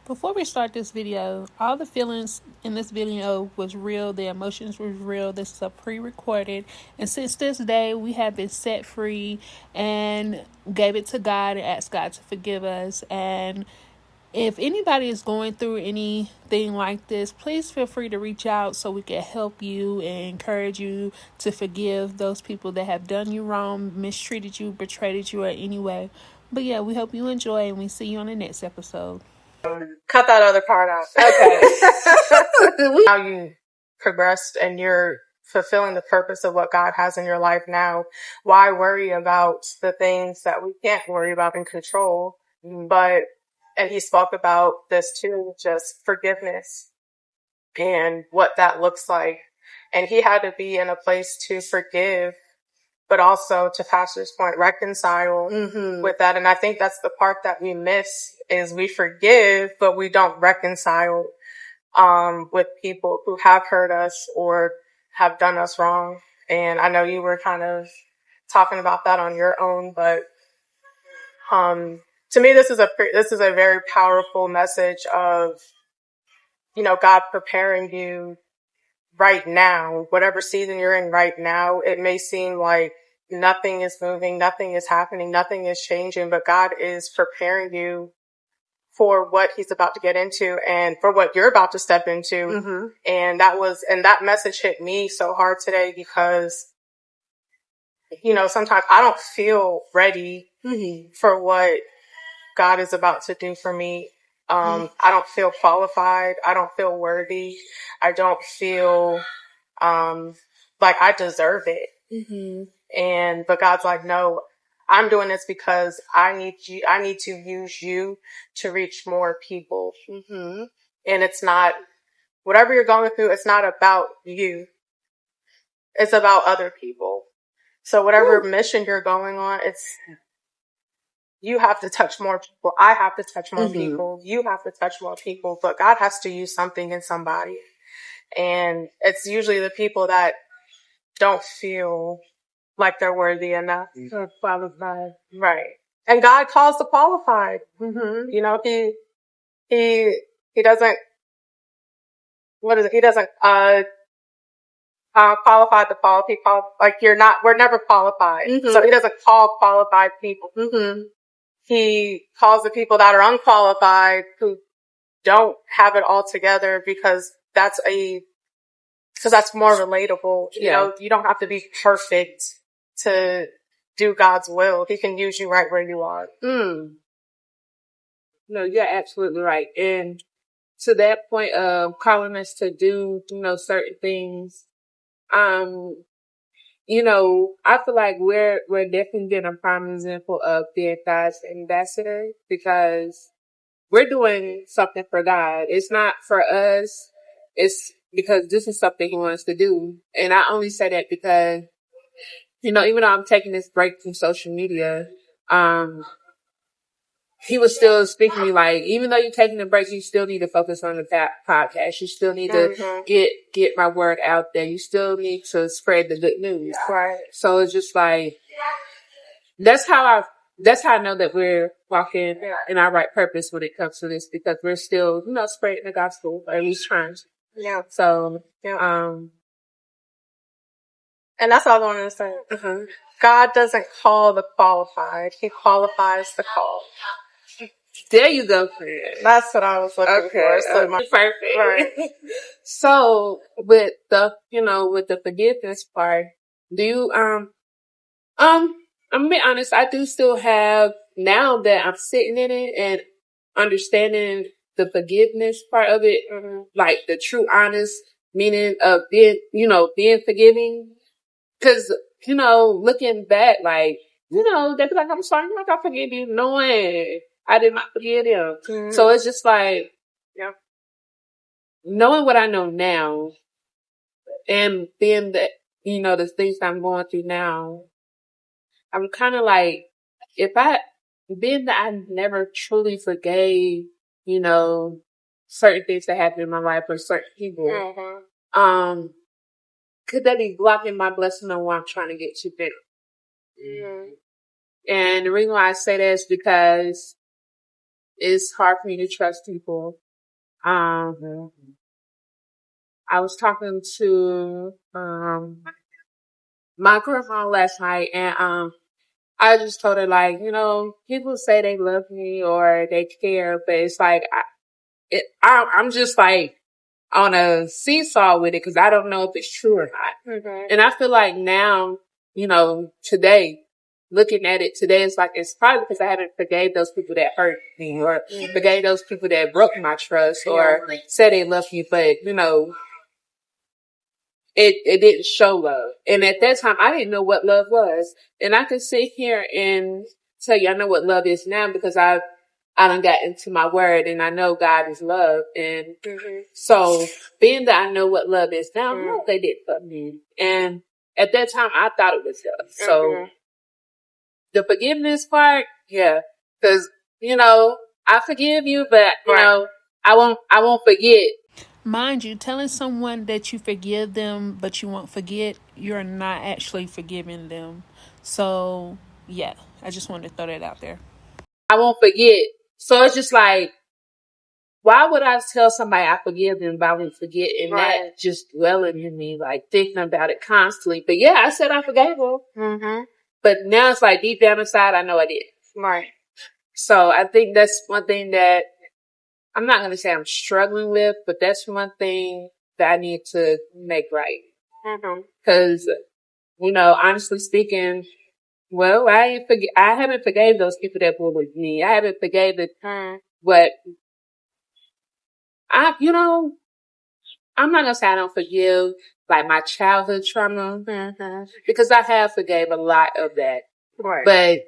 Before we start this video, all the feelings in this video was real. The emotions was real. This is a pre-recorded. And since this day, we have been set free and gave it to God and asked God to forgive us. And if anybody is going through anything like this, please feel free to reach out so we can help you and encourage you to forgive those people that have done you wrong, mistreated you, betrayed you in any way. But yeah, we hope you enjoy and we see you on the next episode. Cut that other part out. Okay. How you progressed and you're fulfilling the purpose of what God has in your life now. Why worry about the things that we can't worry about and control? And he spoke about this too, just forgiveness and what that looks like. And he had to be in a place to forgive, but also, to Pastor's point, reconcile with that. And I think that's the part that we miss, is we forgive, but we don't reconcile with people who have hurt us or have done us wrong. And I know you were kind of talking about that on your own, but to me, this is a very powerful message of, God preparing you right now, whatever season you're in right now. It may seem like nothing is moving, nothing is happening, nothing is changing, but God is preparing you for what he's about to get into and for what you're about to step into. And that message hit me so hard today because, sometimes I don't feel ready for what God is about to do for me. I don't feel qualified. I don't feel worthy. I don't feel like I deserve it. But God's like, no, I'm doing this because I need to use you to reach more people. And it's not, whatever you're going through, it's not about you. It's about other people. So whatever mission you're going on, you have to touch more people. I have to touch more people. You have to touch more people, but God has to use something in somebody. And it's usually the people that don't feel like they're worthy enough. Or qualified. Right. And God calls the qualified. He doesn't, what is it? He doesn't, qualify the quality, we're never qualified. So he doesn't call qualified people. He calls the people that are unqualified, who don't have it all together, because that's more relatable. You don't have to be perfect to do God's will. He can use you right where you are. No, you're absolutely right. And to that point of calling us to do, certain things, I feel like we're definitely been a prime example of being God's ambassador, because we're doing something for God. It's not for us. It's because this is something he wants to do. And I only say that because, even though I'm taking this break from social media, he was still speaking to me like, even though you're taking a break, you still need to focus on the podcast. You still need to get my word out there. You still need to spread the good news. Right. So it's just like, that's how I know that we're walking in our right purpose when it comes to this, because we're still, spreading the gospel, or at least trying to. Yeah. So, and that's all I wanted to say. God doesn't call the qualified. He qualifies the called. There you go, friend. That's what I was looking for. So perfect. Right. So with the forgiveness part, do you, I'm gonna be honest, I do still have, now that I'm sitting in it and understanding the forgiveness part of it, like the true honest meaning of being forgiving. Cause, looking back, like, they'd be like, I'm sorry, I'm not gonna forgive you, knowing I did not forgive them. So it's just like, knowing what I know now, and being that, the things that I'm going through now, I'm kind of like, being that I never truly forgave, certain things that happened in my life or certain people, could that be blocking my blessing on what I'm trying to get to better? And the reason why I say that is because it's hard for me to trust people. I was talking to my grandma last night, and I just told her, like, people say they love me or they care, but it's like I'm just like on a seesaw with it because I don't know if it's true or not. Mm-hmm. And I feel like now, today, looking at it today, it's like it's probably because I haven't forgave those people that hurt me or forgave those people that broke my trust or said they love me, but it didn't show love. And at that time, I didn't know what love was. And I can sit here and tell you I know what love is now because I done got into my word and I know God is love. And so being that I know what love is now, I know they did love me. And at that time, I thought it was love. So the forgiveness part, yeah. Cause, I forgive you, but, I won't forget. Mind you, telling someone that you forgive them but you won't forget, you're not actually forgiving them. So, yeah, I just wanted to throw that out there. I won't forget. So it's just like, why would I tell somebody I forgive them but I won't forget? And that just dwelling in me, like thinking about it constantly. But yeah, I said I forgave them. Mm-hmm. But now it's like deep down inside, I know I did. Right. So I think that's one thing that I'm not going to say I'm struggling with, but that's one thing that I need to make right. Because, honestly speaking, well, I haven't forgave those people that bullied me. I haven't forgave what I'm not going to say I don't forgive like my childhood trauma because I have forgave a lot of that. Right. But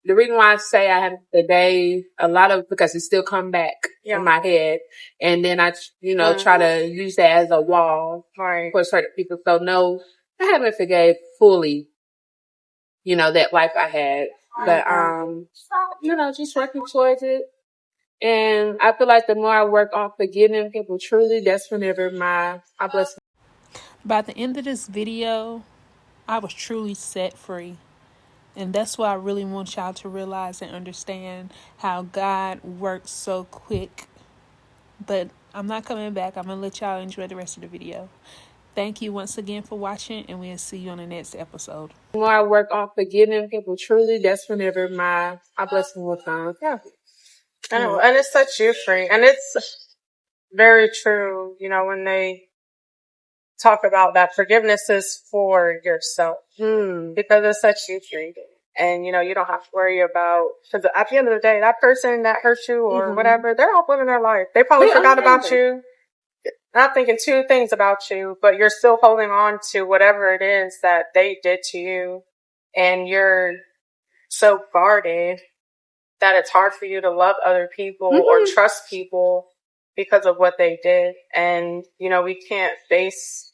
the reason why I say I haven't forgave a lot of because it still come back in my head. And then I, try to use that as a wall for certain people. So no, I haven't forgave fully, that life I had. But, just working towards it. And I feel like the more I work on forgiving people truly, that's whenever I bless. By the end of this video, I was truly set free. And that's what I really want y'all to realize and understand, how God works so quick. But I'm not coming back. I'm going to let y'all enjoy the rest of the video. Thank you once again for watching, and we'll see you on the next episode. The more I work on forgiving people truly, that's whenever my blessing will come. Yeah. And it sets you free. And it's very true, when they talk about that forgiveness is for yourself because it sets you free. And, you don't have to worry about, because at the end of the day, that person that hurt you or whatever, they're all living their life. They probably forgot about you, not thinking two things about you, but you're still holding on to whatever it is that they did to you. And you're so guarded that it's hard for you to love other people or trust people because of what they did. And, we can't base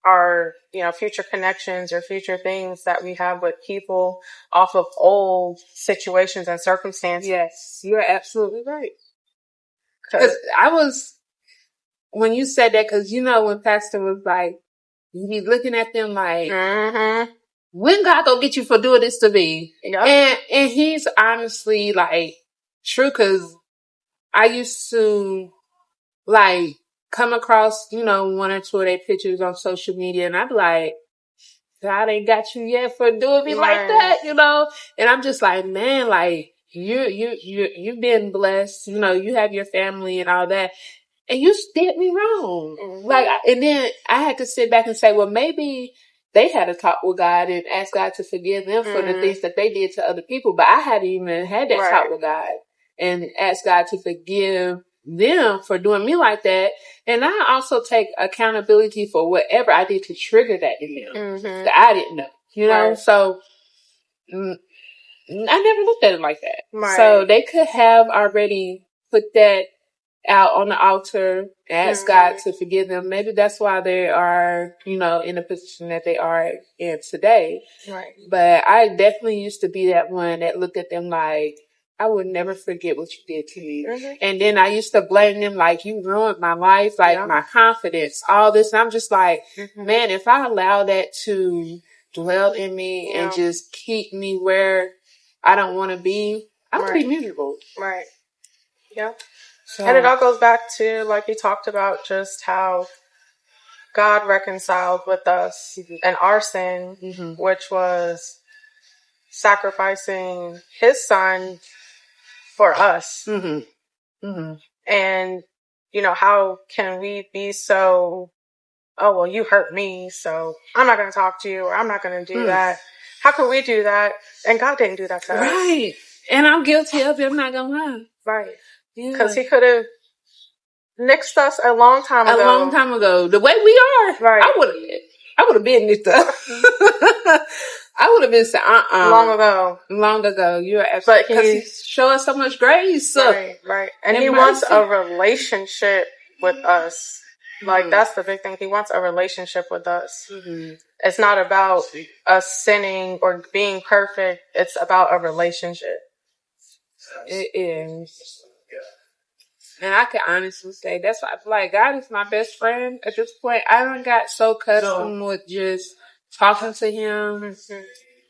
our, future connections or future things that we have with people off of old situations and circumstances. Yes, you're absolutely right. Because when you said that, because when Pastor was like, you be looking at them like, when God gonna get you for doing this to me? Yep. And he's honestly like true, because I used to like come across, one or two of their pictures on social media, and I'd be like, God ain't got you yet for doing me like that, And I'm just like, man, like you've been blessed, you have your family and all that, and you did me wrong. Like, and then I had to sit back and say, well, maybe they had a talk with God and ask God to forgive them for the things that they did to other people, but I hadn't even had that talk with God and ask God to forgive them for doing me like that. And I also take accountability for whatever I did to trigger that in them that I didn't know, so I never looked at it like that. So they could have already put that out on the altar, ask God to forgive them. Maybe that's why they are, in the position that they are in today. Right. But I definitely used to be that one that looked at them like, I would never forget what you did to me. And then I used to blame them like, you ruined my life, like my confidence, all this. And I'm just like, man, if I allow that to dwell in me and just keep me where I don't want to be, I would be miserable. Right. Yeah. So, and it all goes back to, like you talked about, just how God reconciled with us and our sin, which was sacrificing his son for us. And, how can we be so, oh, well, you hurt me, so I'm not going to talk to you, or I'm not going to do that. How can we do that? And God didn't do that to us. Right. And I'm guilty of it. I'm not going to lie. Right. Because he could have nixed us a long time ago. A long time ago. The way we are. Right. I would have been nixed up. I would have been said, Long ago. You're absolutely. Because he showed us so much grace. Right. And he wants a relationship with us. Like, that's the big thing. He wants a relationship with us. It's not about us sinning or being perfect. It's about a relationship. It is. And I can honestly say that's why I feel like God is my best friend at this point. I done got so accustomed with just talking to him.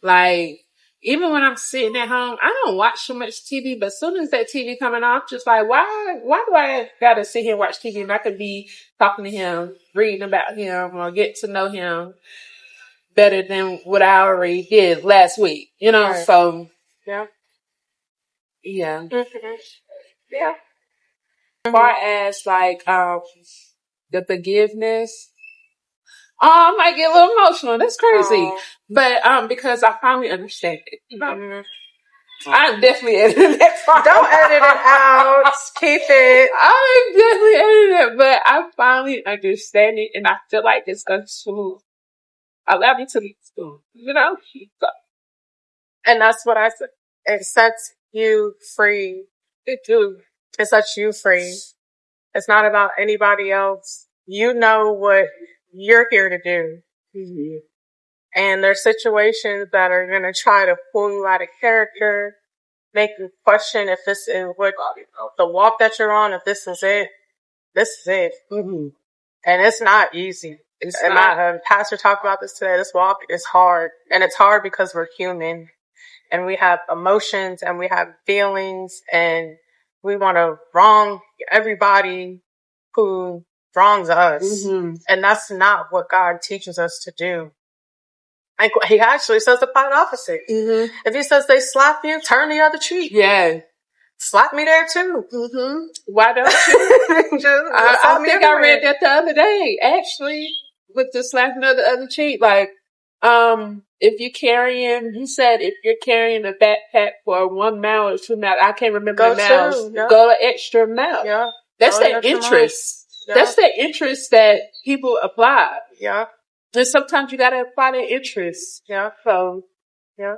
Like, even when I'm sitting at home, I don't watch too much TV, but as soon as that TV coming off, just like, why do I gotta sit here and watch TV? And I could be talking to him, reading about him, or get to know him better than what I already did last week, Right. So. Yeah. Yeah. Yeah. As far as like the forgiveness, I might get a little emotional. That's crazy. But because I finally understand it. I'm definitely editing that part. Don't edit it out. Keep it. I'm definitely editing it, but I finally understand it, and I feel like it's going to allow me to be smooth, So. And that's what I said. It sets you free. It do. It sets you free. It's not about anybody else. You know what you're here to do. And there's situations that are going to try to pull you out of character, make you question if this is what the walk that you're on, if this is it. This is it. And it's not easy. My pastor talked about this today. This walk is hard. And it's hard because we're human. And we have emotions and we have feelings, and we want to wrong everybody who wrongs us. And that's not what God teaches us to do. And he actually says the quite opposite. If he says they slap you, turn the other cheek. Yeah. Slap me there too. Why don't you? I think I read that the other day, actually, with the slapping of the other cheek. Like, if you're carrying, you said if you're carrying a backpack for 1 mile or 2 miles, I can't remember the miles, go an extra mile. Yeah. That's that interest. Yeah. That's the interest that people apply. Yeah. And sometimes you gotta apply that interest. Yeah. So, yeah.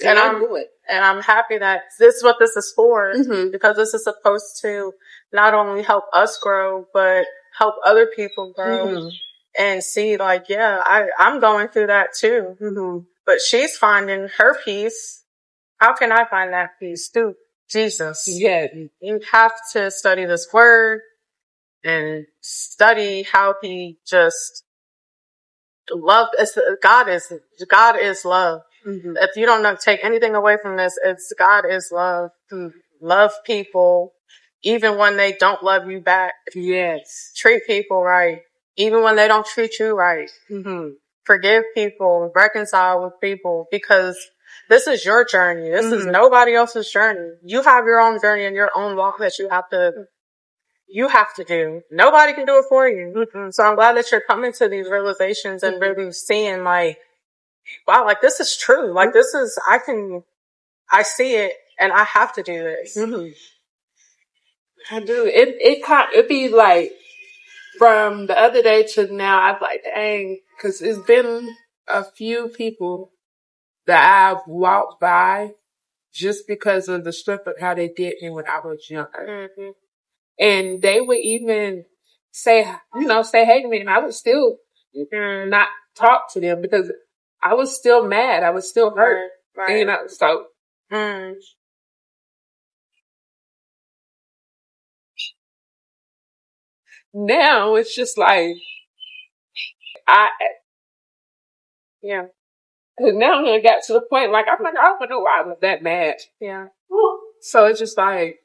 And I do it. And I'm happy that this is what this is for, because this is supposed to not only help us grow, but help other people grow and see, like, yeah, I'm going through that too. But she's finding her peace. How can I find that peace? Through Jesus. Yeah. You have to study this word and study how he just loved. God is love. If you don't take anything away from this, it's God is love. Love people, even when they don't love you back. Yes. Treat people right, even when they don't treat you right. Forgive people, reconcile with people, because this is your journey. This is nobody else's journey. You have your own journey and your own walk that you have to do. Nobody can do it for you. So I'm glad that you're coming to these realizations and really seeing, like, wow, like, this is true. Like, this is, I see it and I have to do this. I do. It'd be like, from the other day to now, I'm like, dang, cause it's been a few people that I've walked by just because of the strength of how they did me when I was younger. And they would even say hey to me, and I would still not talk to them because I was still mad. I was still hurt. Right. So. Now it's just like, now I got to the point, like, I'm like, I don't know why I was that mad. Yeah. So it's just like,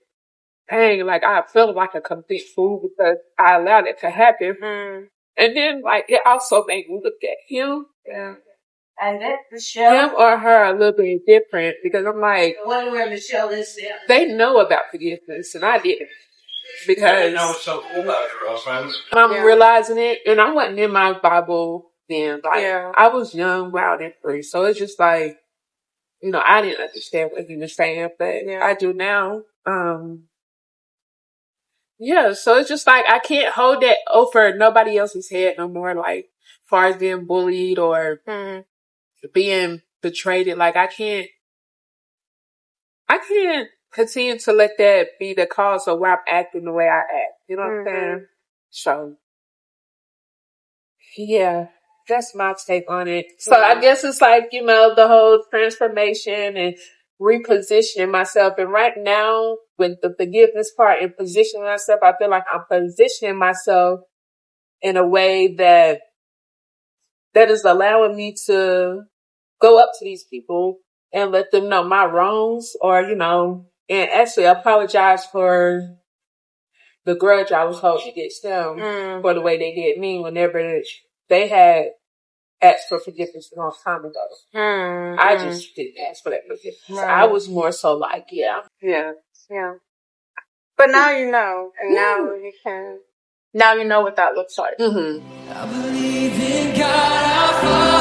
dang, like I felt like a complete fool because I allowed it to happen. And then like it also made me look at him. Yeah. And that Michelle, him or her a little bit different because I'm like, the one where Michelle is there. they know about forgiveness and I didn't. Because you know what's so cool about it, girlfriend? I'm realizing it, and I wasn't in my Bible then. Like I was young, wild, and free. So it's just like, you know, I didn't understand what he was saying, but I do now. Yeah, so it's just like I can't hold that over nobody else's head no more. Like, as far as being bullied or being betrayed, like I can't continue to let that be the cause of why I'm acting the way I act. You know what I'm saying? So, yeah, that's my take on it. So I guess it's like, you know, the whole transformation and repositioning myself. And right now, with the forgiveness part and positioning myself, I feel like I'm positioning myself in a way that is allowing me to go up to these people and let them know my wrongs, or, you know, and actually apologize for the grudge I was holding against them for the way they did me whenever they had asked for forgiveness a long time ago. I just didn't ask for that forgiveness. Right. I was more so like, yeah. But now you know, and now you know what that looks like. Mm-hmm. I believe in God our Father.